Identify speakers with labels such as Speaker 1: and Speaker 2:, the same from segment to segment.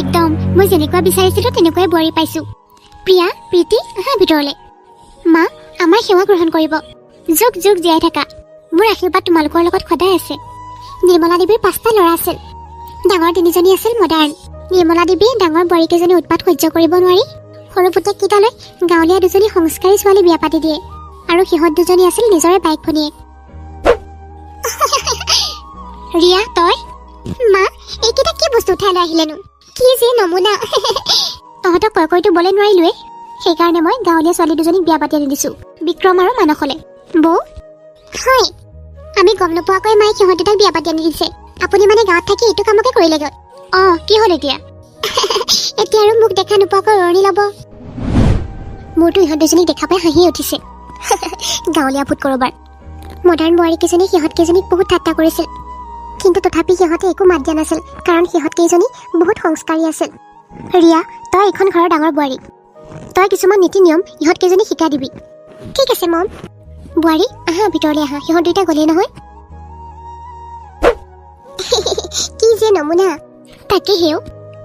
Speaker 1: একদম মই যেনেকুৱা বিচাৰিছিলো তেনেকুৱাই বোৱাৰী পাইছো। প্ৰিয়া, প্ৰীতি, আহা ভিতৰলৈ। মা, আমাৰ সেৱা গ্ৰহণ কৰিব। যুগ যুগ জীয়াই থাকা। মোৰ আশীৰ্বাদ তোমালোকৰ লগত সদায় আছে। নিৰ্মলা দেৱীৰ 5টা ল'ৰা আছিল। ডাঙৰ 3জনী আছিল মডাৰ্ণ। নিৰ্মলা দেৱীয়ে ডাঙৰ বোৱাৰীকেইজনী উৎপাত সহ্য কৰিব নোৱাৰি সৰু পুতেককেইটালৈ গাঁৱলীয়া 2জনী সংস্কাৰী ছোৱালী বিয়া পাতি দিয়ে। আৰু সিহঁত 2জনী আছিল নিজৰে বাইক ভনীয়েক। ৰিয়া, তই? মা, এইকেইটা কি বস্তু উঠাই লৈ আহিলেনো? কি যে নমুনা। তহঁতক কয়টো বলে নোৱাৰিলোৱে, সেইকাৰণে মই গাঁৱলীয়া ছোৱালী 2জনীক বিয়া পাতি আনি দিছো, বিক্ৰম আৰু মানসলে। বৌ? হয়, আমি গম নোপোৱাকৈ মায়ে সিহঁত দুটাক বিয়া পাতি আনি দিছে। আপুনি মানে গাঁৱত থাকি এইটো কামকে কৰিলেগৈ? কি হ'ল এতিয়া? এতিয়া আৰু মোক দেখা নোপোৱাকৈ উৰণি ল'ব। মোৰতো ইহঁত 2জনীক দেখা পাই হাঁহি উঠিছে। গাঁৱলীয়া ভূত কৰবাৰ। মডাৰ্ণ বোৱাৰীকেইজনী সিহঁত কেইজনীক বহুত ঠাট্টা কৰিছিল, কিন্তু তথাপি সিহঁতে একো মাত দিয়া নাছিল, কাৰণ সিহঁত কেইজনী বহুত সংস্কাৰী আছিল। ৰিয়া, তই এখন ঘৰৰ ডাঙৰ বোৱাৰী। তই কিছুমান নীতি নিয়ম ইহঁত কেইজনী শিকাই দিবি। ঠিক আছে মম। বোৱাৰী, আহা ভিতৰলৈ আহা, সিহঁত 2টা গ'লেই নহয়। কি যে নমুনা। তাকে হেও,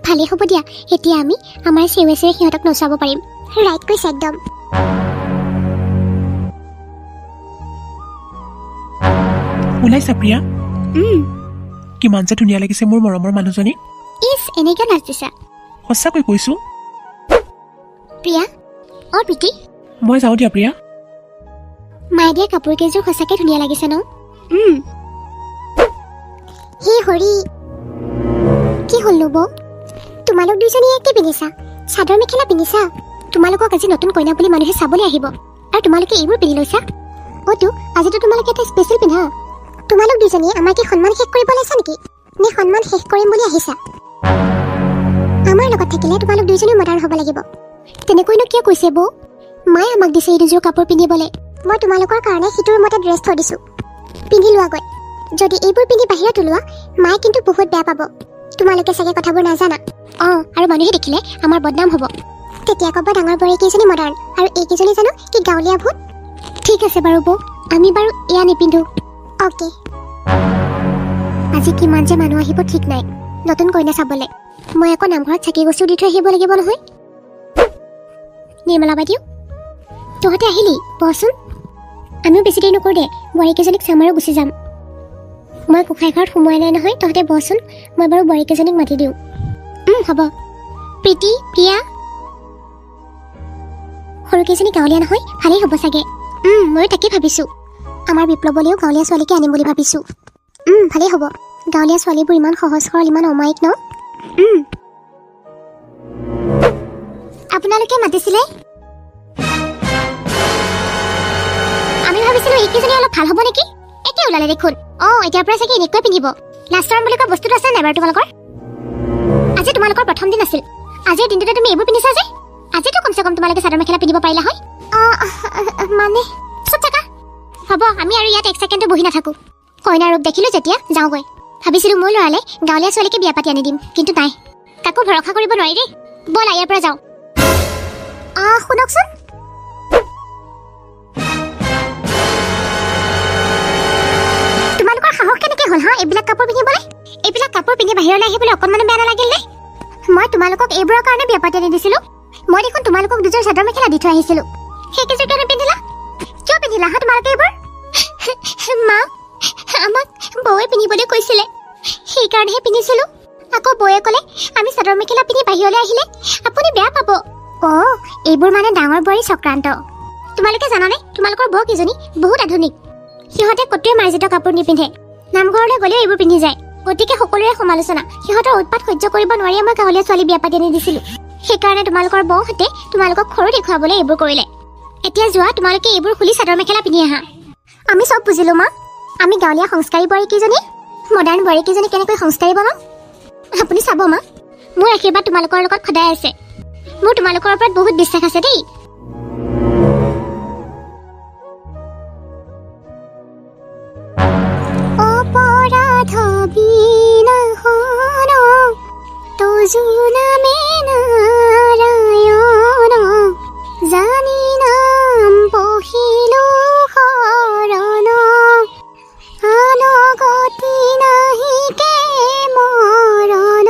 Speaker 1: ভালেই হ'ব দিয়া। এতিয়া আমি আমাৰ চেৱে চেৱে সিহঁতক নচাব পাৰিম। ৰাইট কৈছে একদম।
Speaker 2: ওলাইছা প্ৰিয়া? কিমান যে ধুনীয়া লাগিছে মোৰ মৰমৰ মানুহজনী।
Speaker 1: ইছ, এনেকৈ নাচিছা?
Speaker 2: সঁচাকৈ কৈছো।
Speaker 1: প্ৰিয়া, প্ৰীতি,
Speaker 2: মই যাওঁ দিয়া প্ৰিয়া।
Speaker 1: মায়ে দিয়া কাপোৰ কেইযোৰ সঁচাকৈ ধুনীয়া লাগিছে ন? হে হৰি, কি হ'লনো বৌ? তোমালোক 2জনীয়ে কি পিন্ধিছা? চাদৰ মেখেলা পিন্ধিছা? তোমালোকক আজি নতুন কইনা বুলি মানুহে চাবলৈ আহিব, আৰু তোমালোকে এইবোৰ পিন্ধি লৈছা? তো আজিতো তোমালোকে এটা স্পেচিয়েল পিন্ধা। তোমালোক 2জনীয়ে আমাৰ কি সন্মান শেষ কৰিব লৈছা নেকি? নে সন্মান শেষ কৰিম বুলি আহিছা? আমাৰ লগত থাকিলে তোমালোক 2জনী মডাৰ্ণ হ'ব লাগিব। তেনেকৈনো কিয় কৈছে বৌ? মায়ে আমাক দিছে এই 2যোৰ কাপোৰ পিন্ধিবলৈ। মই তোমালোকৰ কাৰণে সিটো ৰুমতে ড্ৰেছ থৈ দিছো, পিন্ধি লোৱাগৈ। যদি এইবোৰ পিন্ধি বাহিৰত ওলোৱা, মায়ে কিন্তু বহুত বেয়া পাব। তোমালোকে চাগে কথাবোৰ নাজানা। আৰু মানুহে দেখিলে আমাৰ বদনাম হ'ব। তেতিয়া ক'ব ডাঙৰ বোৱাৰী কেইজনী মডাৰ্ণ, আৰু এইকেইজনী জানো কি গাঁৱলীয়া ভূত। ঠিক আছে বাৰু বৌ, আমি বাৰু এয়া নিপিন্ধো। অ'কে। আজি কিমান যে মানুহ আহিব ঠিক নাই নতুন কইনা চাবলৈ। মই আকৌ নামঘৰত চাকি গছো দি থৈ আহিব লাগিব নহয়। নিৰ্মলা বাইদেউ, তহঁতে আহিলি? বচোন। আমিও বেছি দেৰি নকৰোঁ দে, বোৱাৰীকেইজনীক চাম আৰু গুচি যাম। মই গোঁসাই ঘৰত সোমোৱাই নাই নহয়, তহঁতে বচোন। মই বাৰু বোৱাৰীকেইজনীক মাতি দিওঁ। হ'ব। প্ৰীতি, প্ৰিয়া, সৰুকেইজনী গাঁৱলীয়া নহয়, ভালেই হ'ব চাগে। ময়ো তাকেই ভাবিছোঁ। আমাৰ বিপ্লৱলৈও গাঁৱলীয়া ছোৱালীকে আনিম বুলি ভাবিছোঁ। ভালেই হ'ব। গাঁৱলীয়া ছোৱালীবোৰ ইমান সহজ সৰল, ইমান অমায়িক ন? আপোনালোকে মাতিছিলে? আমি ভাবিছিলোঁ এইকেইজনী অলপ ভাল হ'ব নেকি? একে ওলালে দেখোন। এতিয়াৰ পৰা চাগে এনেকৈ পিন্ধিব। লাষ্টৰ বুলি কোৱা বস্তুটো আছে নাই বাৰু তোমালোকৰ? আজি তোমালোকৰ প্ৰথম দিন আছিল। আজিৰ দিনটোতে তুমি এইবোৰ পিন্ধিছা যে? আজিতো কমচে কম তোমালোকে চাদৰ মেখেলা পিন্ধিব পাৰিলা হয়। মানে চুপ থাকা। হ'ব, আমি আৰু ইয়াত 1 ছেকেণ্ডো বহি নাথাকোঁ। কইনাৰ ৰূপ দেখিলোঁ যেতিয়া যাওঁগৈ। ভাবিছিলোঁ মোৰ ল'ৰালে গাঁৱলীয়া ছোৱালীকে বিয়া পাতি আনি দিম, কিন্তু নাই। কাকো ভৰসা কৰিব নোৱাৰি দেই। ব'লা ইয়াৰ পৰা যাওঁ। শুনকচোন। তোমালোকৰ সাহস কেনেকৈ হ'ল এইবিলাক কাপোৰ পিন্ধিবলৈ? এইবিলাক কাপোৰ পিন্ধি বাহিৰলৈ আহিবলৈ অকণমানো বেয়া নালাগিল নে? মই তোমালোকক এইবোৰৰ কাৰণে বিয়া পাতি আনি দিছিলোঁ। মই দেখোন তোমালোকক 2যোৰ চাদৰ মেখেলা দি থৈ আহিছিলোঁ। সেইকেইযোৰ কিয় নিপিন্ধিলা? কিয় পিন্ধিলা তোমালোকে এইবোৰ? মা, আমাক বৌয়ে পিন্ধিবলৈ কৈছিলে, সেইকাৰণেহে পিন্ধিছিলোঁ। আকৌ বৌয়ে ক'লে আমি চাদৰ মেখেলা পিন্ধি বাহিৰলৈ আহিলে আপুনি বেয়া পাব। এইবোৰ মানে ডাঙৰ বোৱাৰী চক্ৰান্ত। তোমালোকে জানানে তোমালোকৰ বৌ কেইজনী বহুত আধুনিক। সিহঁতে কটোৱে মাৰ্জিত কাপোৰ নিপিন্ধে, নামঘৰলৈ গ'লেও এইবোৰ পিন্ধি যায়। গতিকে সকলোৰে সমালোচনা। সিহঁতৰ উৎপাত সহ্য কৰিব নোৱাৰিয়ে মই গাঁৱলীয়া ছোৱালী বিয়া পাতি আনি দিছিলোঁ। সেইকাৰণে তোমালোকৰ বৌহঁতে তোমালোকক সৰু দেখুৱাবলৈ এইবোৰ কৰিলে। এতিয়া যোৱা, তোমালোকে এইবোৰ খুলি চাদৰ মেখেলা পিন্ধি আহা। আমি চব বুজিলোঁ মা। আমি গাঁৱলীয়া সংস্কাৰী বোৱাৰী কেইজনী মডাৰ্ণ বোৱাৰী কেইজনী কেনেকৈ সংস্কাৰী বনাম আপুনি চাব মা। মোৰ আশীৰ্বাদ তোমালোকৰ লগত সদায় আছে। মোৰ তোমালোকৰ ওপৰত বহুত বিশ্বাস আছে দেই। অপৰাধ বিনাশন তজু নামে নাৰায়ণ, জানি নাম পঢ়িলো শৰণ, আনগতি নাহিকে মৰণ,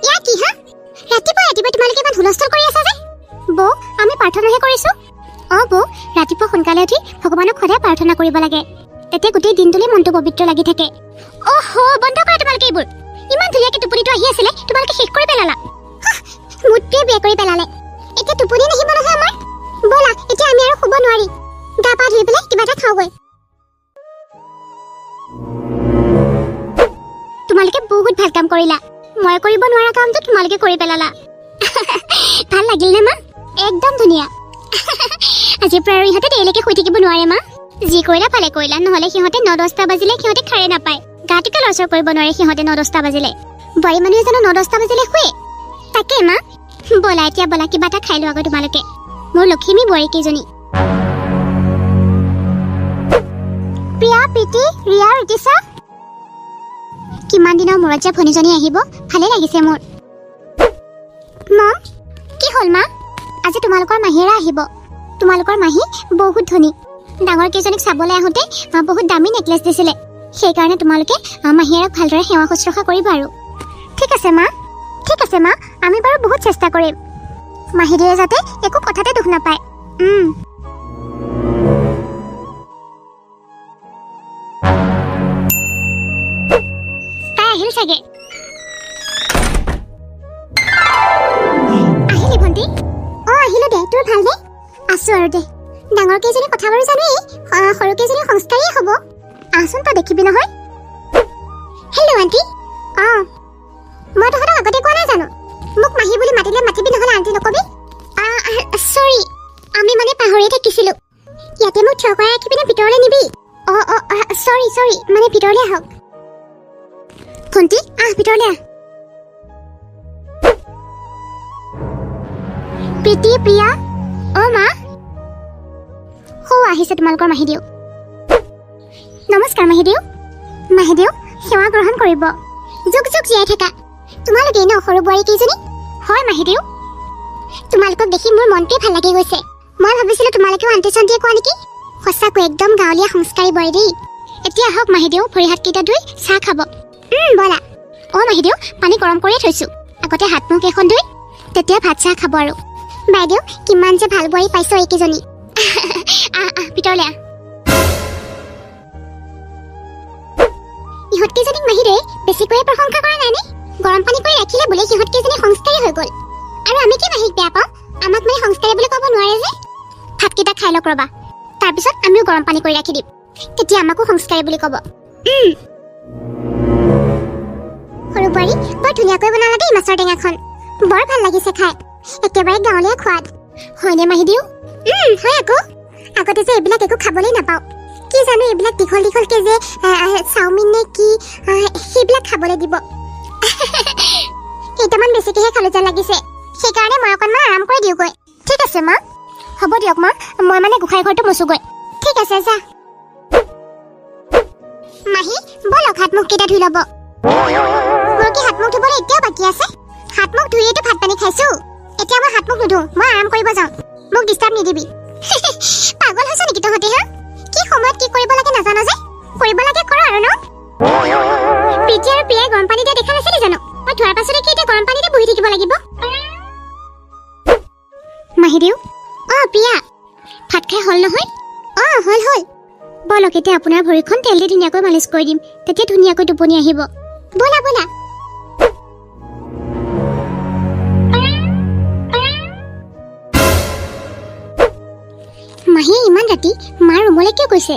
Speaker 1: ইয়া কি হা ৰাতিপুৱা তোমালোকে ইমান হুলস্থুল কৰি আছা যে বৌ আমি প্ৰাৰ্থনাহে কৰিছো বৌ ৰাতিপুৱা সোনকালে উঠি ভগৱানক সদায় প্ৰাৰ্থনা কৰিব লাগে তেতিয়া গোটেই দিনটোলৈ মনটো পবিত্ৰ লাগি থাকে বন্ধ কৰা তোমালোকে এইবোৰ ইমান ধুনীয়াকৈ টোপনিটো আহি আছিলে তোমালোকে শেষ কৰি পেলালা মুঠটোৱে বেয়া কৰি পেলালে এতিয়া টোপনি নাহিব নহয় আমাৰ ব'লা এতিয়া আমি আৰু শুব নোৱাৰি গা পা ধুই পেলাই কিবা এটা খাওঁগৈ তোমালোকে বহুত ভাল কাম কৰিলা মই কৰিব নোৱাৰা কামটো তোমালোকে কৰি পেলালা ভাল লাগিল নে মা একদম ধুনীয়া আজিৰ পৰা আৰু ইহঁতে দেৰিলৈকে শুই থাকিব নোৱাৰে মা যি কৰিলা ভালে কৰিলা নহ'লে সিহঁতে 9-10টা বাজিলে সিহঁতে খাৰে নাপায় গাটোকে লৰচৰ কৰিব নোৱাৰে সিহঁতে 9-10টা বাজিলে বোৱাৰী মানুহে জানো 9-10টা বাজিলে শুৱে তাকে মা ব'লা এতিয়া ব'লা কিবা এটা খাই লোৱা আকৌ তোমালোকে মোৰ লক্ষ্মী বোৱাৰী কেইজনী প্ৰিয়া প্ৰীতি ৰিয়া ঋতিশা কিমান দিনৰ মূৰত যে ভনীজনী আহিব ভালে লাগিছে মোৰ মম কি হ'ল মা আজি তোমালোকৰ মাহীৰা আহিব তোমালোকৰ মাহী বহুত ধনী ডাঙৰ কেইজনীক চাবলৈ আহোঁতে বহুত দামী নেকলেছ দিছিলে সেইকাৰণে তোমালোকে মাহীৰাক ভালদৰে সেৱা শুশ্ৰূষা কৰিবা আৰু ঠিক আছে মা আমি বাৰু বহুত চেষ্টা কৰিম মাহীদেৱে যাতে একো কথাতে দুখ নাপায় তাই আহিল চাগে আহিলি ভণ্টি আহিলো দে তোৰ ভাল দে আছো আৰু দে ডাঙৰ কেইজনী কথা বাৰু জানোৱেই সৰু কেইজনী সংস্কাৰীয়ে হ'ব আহচোন তই দেখিবি নহয় হেল্ল' আণ্টি মই তহঁতক আগতে কোৱা নাই জানো মোক মাহী বুলি মাতিলে মাতিবি নহ'লে আণ্টি নকবি চৰি আমি মানে পাহৰিয়ে থাকিছিলোঁ ইয়াতে মোক থিয় কৰাই ৰাখিবিনে ভিতৰলৈ নিবি চৰি মানে ভিতৰলৈ আহক ভণ্টি ভিতৰলৈ আহ প্ৰীতি প্ৰিয়া মা আহিছে তোমালোকৰ মাহীদেউ নমস্কাৰ মাহীদেউ সেৱা গ্ৰহণ কৰিব যুগ যুগ জীয়াই থাকা তোমালোকে ন সৰু বোৱাৰী কেইজনী হয় মাহীদেউ তোমালোকক দেখি মোৰ মনটোৱে ভাল লাগি গৈছে মই ভাবিছিলোঁ তোমালোকেও আন্টি চান্টিয়ে কোৱা নেকি সঁচাকৈ একদম গাঁৱলীয়া সংস্কাৰী বোৱাৰী দেই এতিয়া আহক মাহীদেউ ভৰি হাতকেইটা ধুই চাহ খাব ব'লা মাহীদেউ পানী গৰম কৰিয়ে থৈছোঁ আগতে হাত মুখ এখন ধুই তেতিয়া ভাত চাহ খাব আৰু বাইদেউ কিমান যে ভাল বোৱাৰী পাইছ এইকেইজনী ভিতৰলৈ ইহঁতকেইজনীক মাহীদেৱে বেছিকৈয়ে প্ৰশংসা কৰা নাইনে গৰম পানী কৰি ৰাখিলে বোলে সিহঁতকেইজনী সংস্কাৰী হৈ গ'ল আৰু আমি কি মাহীক বেয়া পাওঁ আমাক মানে সংস্কাৰী বুলি ক'ব নোৱাৰে যে ভাতকেইটা খাই লওক ৰ'বা তাৰপিছত আমিও গৰম পানী কৰি ৰাখি দিম তেতিয়া আমাকো সংস্কাৰী বুলি ক'ব সৰু বোৱাৰী বৰ ধুনীয়াকৈ বনালা দেই মাছৰ টেঙাখন বৰ ভাল লাগিছে খাই একেবাৰে গাঁৱলীয়া খোৱাদ হয়নে মাহীদেউ হয় আকৌ আগতে যে এইবিলাক একো খাবলৈ নাপাওঁ কি জানো এইবিলাক দীঘল দীঘলকৈ যে চাওমিন নে কি সেইবিলাক খাবলৈ দিব কেইটামান বেছিকৈহে খালো যেন লাগিছে সেইকাৰণে মই অকণমান আৰাম কৰি দিওঁগৈ ঠিক আছে মা হ'ব দিয়ক মা মই মানে গোসাঁই ঘৰটো মচোগৈ ঠিক আছে যা মাহী ব'লক হাত মুখকেইটা ধুই ল'ব মোৰ কি হাত মুখ ধুবলৈ এতিয়াও বাকী আছে হাত মুখ ধুইয়েতো ভাত পানী খাইছো এতিয়া মই হাত মুখ নুধো মই আৰাম কৰিব যাওঁ মোক ডিষ্টাৰ্ব নিদিবি পাগল হৈছে নেকি তহঁতে কি সময়ত কি কৰিব লাগে নাজানো যে কৰিব লাগে কৰ আৰু ন প্ৰীতি আৰু প্ৰিয়াই গৰম পানী দিয়া দেখা নাছিলি জানো মই ধোৱাৰ পাছতে কি এতিয়া গৰম পানীতে বহি থাকিব লাগিব মাহীদেউ প্ৰিয়া ভাত খাই হ'ল নহয় হ'ল ব'লক এতিয়া আপোনাৰ ভৰিখন তেল দি ধুনীয়াকৈ মালিচ কৰি দিম তেতিয়া ধুনীয়াকৈ টোপনি আহিব ব'লা মাহীয়ে ইমান ৰাতি মাৰ ৰুমলৈ কিয় গৈছে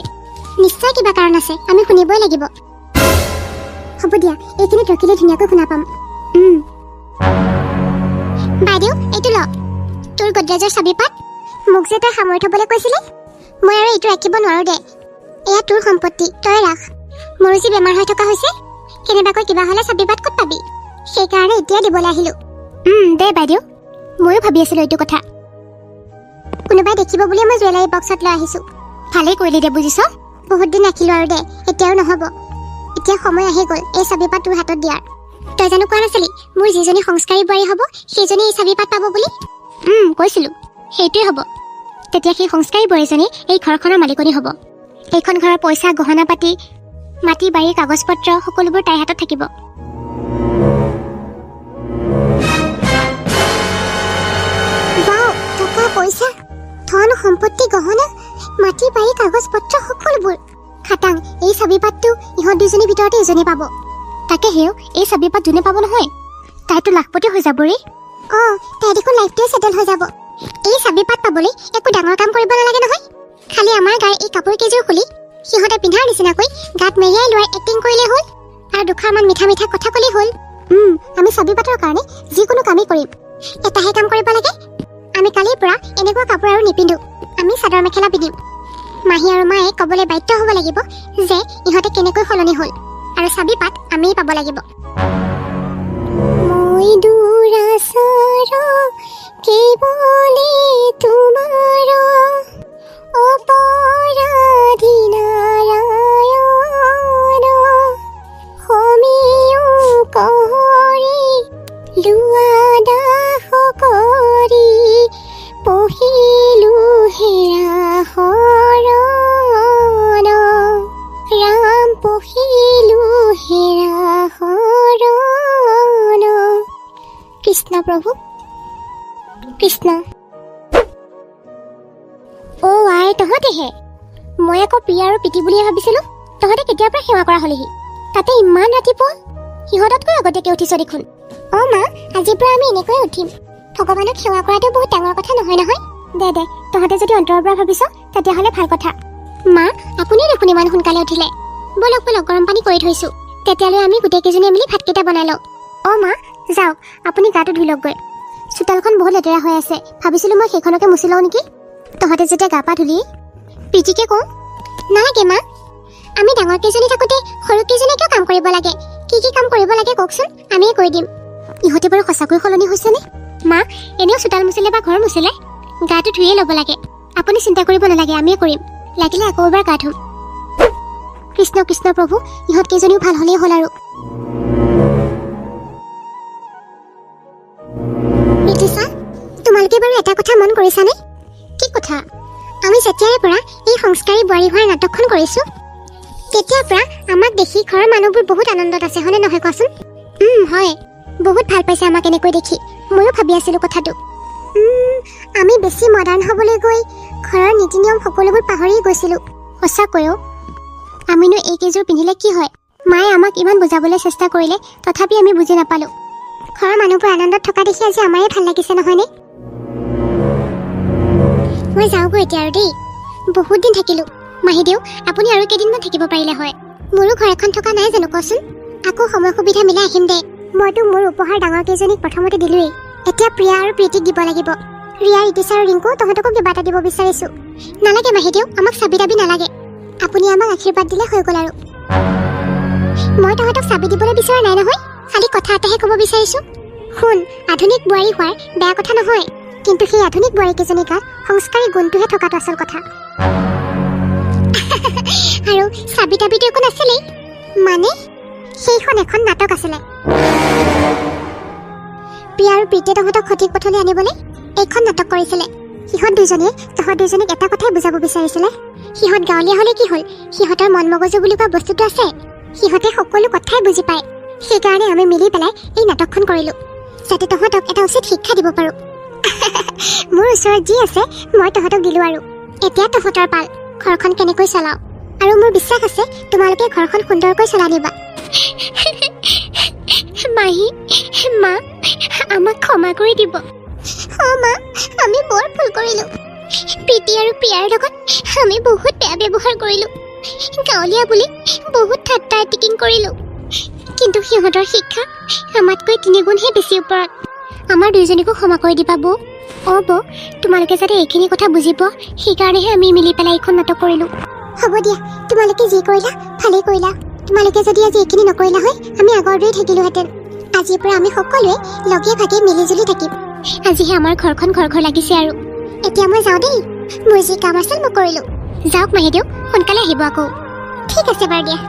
Speaker 1: নিশ্চয় কিবা কাৰণ আছে আমি শুনিবই লাগিব হ'ব দিয়া এইখিনিত ৰখিলে ধুনীয়াকৈ শুনা পাম বাইদেউ এইটো ল তোৰ গডৰেজৰ চাবিপাত মোক যে তই সামৰি থ'বলৈ কৈছিলি মই আৰু এইটো ৰাখিব নোৱাৰো দে এয়া তোৰ সম্পত্তি তই ৰাখ মোৰ যি বেমাৰ হৈ থকা হৈছে কেনেবাকৈ কিবা হ'লে চাবিপাত ক'ত পাবি সেইকাৰণে এতিয়া দিবলৈ আহিলোঁ দে বাইদেউ ময়ো ভাবি আছিলোঁ এইটো কথা কোনোবাই দেখিব বুলি মই জুৱেলাৰী বক্সত লৈ আহিছোঁ ভালেই কৰিলি দে বুজিছ বহুত দিন ৰাখিলোঁ আৰু দে এতিয়াও নহ'ব এতিয়া সময় আহি গ'ল এই চাবিপাত তোৰ হাতত দিয়াৰ তই জানো কোৱা নাছিলি মোৰ যিজনী সংস্কাৰী বোৱাৰী হ'ব সেইজনী এই চাবিপাত পাব বুলি কৈছিলোঁ সেইটোৱে হ'ব তেতিয়া সেই সংস্কাৰী বোৱাৰীজনী এই ঘৰখনৰ মালিকনী হ'ব এইখন ঘৰৰ পইচা গহনা পাতি মাটি বাৰীৰ কাগজ পত্ৰ সকলোবোৰ তাইৰ হাতত থাকিব চাবিপাতটো ইহঁত দুজনীৰ ভিতৰতে এজনী পাব। তাকে হেও, এই চাবিপাত যোনে পাব নহয় তাইতো লাখপতি হৈ যাব ৰে। তাই দেখোন লাইফটোৱে ছেটেল হৈ যাব। এই চাবিপাত পাবলৈ একো ডাঙৰ কাম কৰিব নালাগে নহয়। খালি আমাৰ গাৰ এই কাপোৰ কেইযোৰ খুলি সিহঁতে পিন্ধাৰ নিচিনাকৈ গাত মেৰিয়াই লোৱাৰ এক্টিং কৰিলেই হ'ল আৰু দুষাৰমান মিঠা মিঠা কথা ক'লেই হ'ল। আমি চাবিপাতৰ কাৰণে যিকোনো কামেই কৰিম। এটাহে কাম কৰিব লাগে, আমি কালিৰ পৰা এনেকুৱা কাপোৰ আৰু নিপিন্ধো। আমি চাদৰ মেখেলা পিন্ধিম। মাহী আৰু মায়ে ক'বলৈ বাধ্য হ'ব লাগিব যে ইহঁতে কেনেকৈ সলনি হ'ল, আৰু চাবিপাত আমিয়ে পাব লাগিব। মই দুৰাচাৰ কেৱলে তোমাৰ অপৰাধী নাৰায়ণ, সমীয় কৰি লোৱা দাস কৰি পহিলো হেৰা শৰণ, ৰাম পহিলো হেৰা শৰণ। কৃষ্ণ প্ৰভু কৃষ্ণ। আই তহঁতেহে, মই আকৌ প্ৰিয়া আৰু প্ৰীতি বুলিয়ে ভাবিছিলো। তহঁতে কেতিয়াৰ পৰা সেৱা কৰা হলিহি? তাতে ইমান ৰাতিপুৱা, সিহঁততকৈ আগতীয়াকে উঠিছ দেখোন। মা, আজিৰ পৰা আমি এনেকৈয়ে উঠিম। ভগৱানক সেৱা কৰাটো বহুত ডাঙৰ কথা নহয় নহয়। দে তহঁতে যদি অন্তৰৰ পৰা ভাবিছ তেতিয়াহ'লে ভাল কথা। মা, আপুনি দেখোন ইমান সোনকালে উঠিলে। বলক গৰম পানী কৰি থৈছো, তেতিয়ালৈ আমি গোটেইকেইজনীয়ে মিলি ভাতকেইটা বনাই লওঁ। মা যাওক, আপুনি গাটো ধুই লওকগৈ। চোতালখন বহুত লেতেৰা হৈ আছে, ভাবিছিলো মই সেইখনকে মুচি লওঁ নেকি। তহঁতে যেতিয়া গা পা ধুলি প্ৰীতিকে কওঁ। নালাগে মা, আমি ডাঙৰ কেইজনী থাকোঁতে সৰু কেইজনী কিয় কাম কৰিব লাগে? কি কাম কৰিব লাগে কওকচোন, আমিয়ে কৰি দিম। ইহঁতে বাৰু সঁচাকৈ সলনি হৈছেনে? মা, এনেও চোতাল মুচিলে বা ঘৰ মুচিলে গাটো ধুয়ে ল'ব লাগে। আপুনি চিন্তা কৰিব নালাগে, আমিয়ে কৰিম। লাগিলে আকৌ এবাৰ গা ধুম। কৃষ্ণ কৃষ্ণ প্ৰভু, ইহঁত কেইজনীও ভাল হ'লেই হ'ল আৰু। প্ৰীতিছা, তোমালোকে বাৰু এটা কথা মন কৰিছানে? কি কথা? আমি যেতিয়াৰে পৰা এই সংস্কাৰী বোৱাৰী হোৱাৰ নাটকখন কৰিছো, তেতিয়াৰ পৰা আমাক দেখি ঘৰৰ মানুহবোৰ বহুত আনন্দত আছে, হয়নে নহয় কোৱাচোন? হয়, বহুত ভাল পাইছে আমাক এনেকৈ দেখি। ময়ো ভাবি আছিলো কথাটো। আমি বেছি মডাৰ্ণ হ'বলৈ গৈ ঘৰৰ নীতি নিয়ম সকলোবোৰ পাহৰি গৈছিলো। সঁচাকৈও, আমিনো এইকেইযোৰ পিন্ধিলে কি হয়? মায়ে আমাক ইমান বুজাবলৈ চেষ্টা কৰিলে, তথাপি আমি বুজি নাপালো। ঘৰৰ মানুহবোৰ আনন্দত থকা দেখি আজি আমাৰে ভাল লাগিছে নহয়নে? মই যাওঁগৈ এতিয়া আৰু দেই। বহুত দিন থাকিলো। মাহীদেউ, আপুনি আৰু কেইদিনমান থাকিব পাৰিলে হয়। মোৰো ঘৰ এখন থকা নাই জানো কচোন? আকৌ সময় সুবিধা মিলাই আহিম দে। মইতো মোৰ উপহাৰ ডাঙৰ কেইজনীক প্ৰথমতে দিলোৱেই, এতিয়া প্ৰিয়া আৰু প্ৰীতিক দিব লাগিব। ৰিয়া, ৰিতিছা আৰু ৰিংকু, তহঁতকো কিবা এটা দিব বিচাৰিছো। নালাগে মাহীদেউ, আমাক চাবি তাবি নালাগে। আপুনি আমাক আশীৰ্বাদ দিলে হৈ গ'ল আৰু। মই তহঁতক চাবি দিবলৈ বিচৰা নাই নহয়, খালি কথা এটাহে ক'ব বিচাৰিছো। শুন, আধুনিক বোৱাৰী হোৱাৰ বেয়া কথা নহয়, কিন্তু সেই আধুনিক বোৱাৰী কেইজনী গাত সংস্কাৰী গুণটোহে থকাটো আচল কথা। আৰু চাবি তাবিটো একো নাছিলেই, মানে সেইখন এখন নাটক আছিলে। প্ৰিয়া আৰু প্ৰীতিয়ে তহঁতক সঠিক পথলৈ আনিবলৈ এইখন নাটক কৰিছিলে। সিহঁত দুজনীয়ে তহঁত দুজনীক এটা কথাই বুজাব বিচাৰিছিলে, সিহঁত গাঁৱলীয়া হ'লে কি হ'ল, সিহঁতৰ মন মগজু বুলি কোৱা বস্তুটো আছে। সিহঁতে সকলো কথাই বুজি পায়। সেইকাৰণে আমি মিলি পেলাই এই নাটকখন কৰিলো, যাতে তহঁতক এটা উচিত শিক্ষা দিব পাৰো। মোৰ ওচৰত যি আছে মই তহঁতক দিলো, আৰু এতিয়া তহঁতৰ পাল ঘৰখন কেনেকৈ চলাও। আৰু মোৰ বিশ্বাস আছে তোমালোকে ঘৰখন সুন্দৰকৈ চলাই নিবা। মাহী, মা, আমাক ক্ষমা কৰি দিব। মা, আমি বৰ ভুল কৰিলো। প্ৰীতি আৰু প্ৰিয়াৰ লগত আমি বহুত বেয়া ব্যৱহাৰ কৰিলো। গাঁৱলীয়া বুলি বহুত ঠাট্টা এটিকিং কৰিলো, কিন্তু সিহঁতৰ শিক্ষা আমাতকৈ 3 গুণহে বেছি ওপৰত। আমাৰ দুইজনীকো ক্ষমা কৰি দিবা বৌ। বৌ, তোমালোকে যাতে এইখিনি কথা বুজি পোৱা, সেইকাৰণেহে আমি মিলি পেলাই এইখন নাটক কৰিলো। হ'ব দিয়া, তোমালোকে যি কৰিলা ভালেই কৰিলা। তোমালোকে যদি আজি এইখিনি নকৰিলা হয়, আমি আগৰ দৰেই থাকিলোহেঁতেন। আজিৰ পৰা আমি সকলোৱে লগে ভাগে মিলি জুলি থাকিম। আজিহে আমাৰ ঘৰখন ঘৰ লাগিছে আৰু। এতিয়া মই যাওঁ দেই, মোৰ যি কাম আছিল মই কৰিলো। যাওক মাহীদেউ, সোনকালে আহিব আকৌ। ঠিক আছে বাৰু দিয়া।